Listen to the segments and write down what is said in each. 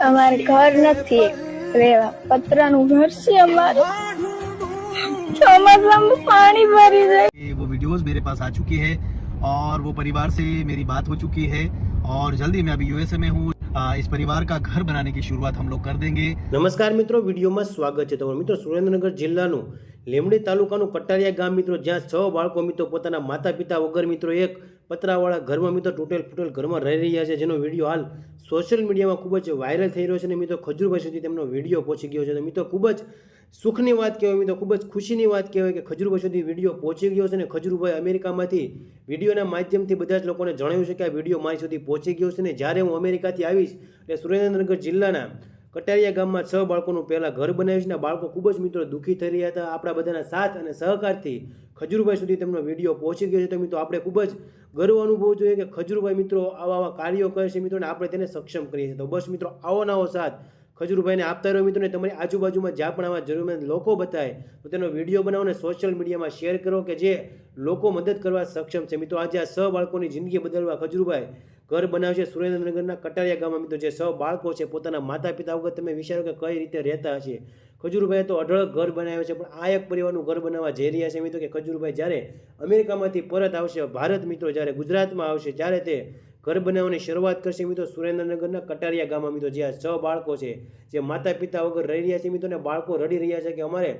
અમારે ઘર નથી રહેવા, પતરાનું ઘર છે અમારે, ચોમાસામાં પાણી ભરી જાય। वो वीडियोस मेरे पास आ चुकी है और वो परिवार से मेरी बात हो चुकी है और जल्दी मैं अभी यूएसए में हूँ। इस परिवार का घर बनाने की शुरुआत हम लोग कर देंगे। नमस्कार मित्रों, वीडियो में स्वागत है। तो मित्रों, सुरेन्द्रनगर जिल्लाનું લીંબડી તાલુકાનું કટારિયા ગામ મિત્રો, જ્યાં 6 બાળકો મિત્રો પોતાના માતા પિતા વગર મિત્રો એક પતરાવાળા ઘરમાં મિત્રો તૂટેલ ફૂટેલ ઘરમાં રહી રહ્યા છે, જેનો વિડીયો હાલ સોશિયલ મીડિયામાં ખૂબ જ વાયરલ થઈ રહ્યો છે અને મિત્રો ખજૂરભાઈ સુધી તેમનો વિડીયો પહોંચી ગયો છે। તો મિત્રો ખૂબ જ સુખની વાત કહેવાય, મિત્રો ખૂબ જ ખુશીની વાત કહેવાય કે ખજૂરભાઈ સુધી વિડીયો પહોંચી ગયો છે અને ખજૂરભાઈ અમેરિકામાંથી વિડીયોના માધ્યમથી બધા જ લોકોને જણાવ્યું છે કે આ વિડીયો મારી સુધી પહોંચી ગયો છે ને જ્યારે હું અમેરિકાથી આવીશ એટલે સુરેન્દ્રનગર જિલ્લાના કટારિયા ગામમાં 6 બાળકોનું પહેલાં ઘર બનાવ્યું છે ને બાળકો ખૂબ જ મિત્રો દુઃખી થઈ રહ્યા હતા। આપણા બધાના સાથ અને સહકારથી ખજૂરભાઈ સુધી તેમનો વિડીયો પહોંચી ગયો છે। તો મિત્રો આપણે ખૂબ જ ગર્વ અનુભવ જોઈએ કે ખજૂરભાઈ મિત્રો આવા કાર્યો કરે છે મિત્રો, ને આપણે તેને સક્ષમ કરીએ છીએ। તો બસ મિત્રો આવો નવો સાથ ખજૂરભાઈને આપતા રહ્યો મિત્રો, ને તમારી આજુબાજુમાં જ્યાં પણ આવા જરૂરમંદ લોકો બતાવે તો તેનો વિડીયો બનાવો અને સોશિયલ મીડિયામાં શેર કરો કે જે લોકો મદદ કરવા સક્ષમ છે। મિત્રો આજે આ 6 બાળકોની જિંદગી બદલવા ખજૂરભાઈ ઘર બનાવશે સુરેન્દ્રનગરના કટારિયા ગામમાં। મિત્રો જે 6 બાળકો છે પોતાના માતા પિતા વગર તમે વિચારો કે કઈ રીતે રહેતા હશે। ખજૂરભાઈએ તો અઢળક ઘર બનાવ્યું છે, પણ આ એક પરિવારનું ઘર બનાવવા જઈ રહ્યા છે મિત્રો કે ખજૂરભાઈ જ્યારે અમેરિકામાંથી પરત આવશે, ભારત મિત્રો જ્યારે ગુજરાતમાં આવશે ત્યારે તે ઘર બનાવવાની શરૂઆત કરશે મિત્રો સુરેન્દ્રનગરના કટારિયા ગામમાં। મિત્રો જે આ 6 બાળકો છે જે માતા પિતા વગર રહી રહ્યા છે મિત્રો, ને બાળકો રડી રહ્યા છે કે અમારે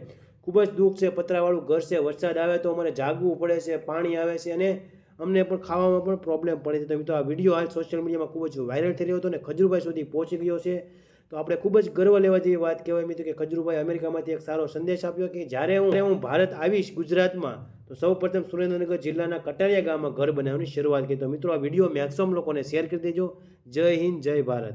ખૂબ જ દુઃખ છે, પતરાવાળું ઘર છે, વરસાદ આવે તો અમારે જાગવું પડે છે, પાણી આવે છે અને અમને પણ ખાવામાં પણ પ્રોબ્લેમ પડે છે। તો મિત્રો આ વિડીયો હાલ સોશિયલ મીડિયામાં ખૂબ જ વાયરલ થઈ રહ્યો હતો અને ખજૂરભાઈ સુધી પહોંચી ગયો છે। તો આપણે ખૂબ જ ગર્વ લેવા જેવી વાત કહેવાય મિત્રો કે ખજૂરભાઈ અમેરિકામાંથી એક સારો સંદેશ આપ્યો કે જ્યારે હું ભારત આવીશ ગુજરાતમાં તો સૌપ્રથમ સુરેન્દ્રનગર જિલ્લાના કટારિયા ગામમાં ઘર બનાવવાની શરૂઆત કરી। તો મિત્રો આ વિડીયો મેક્સિમમ લોકોને શેર કરી દેજો। જય હિન્દ, જય ભારત।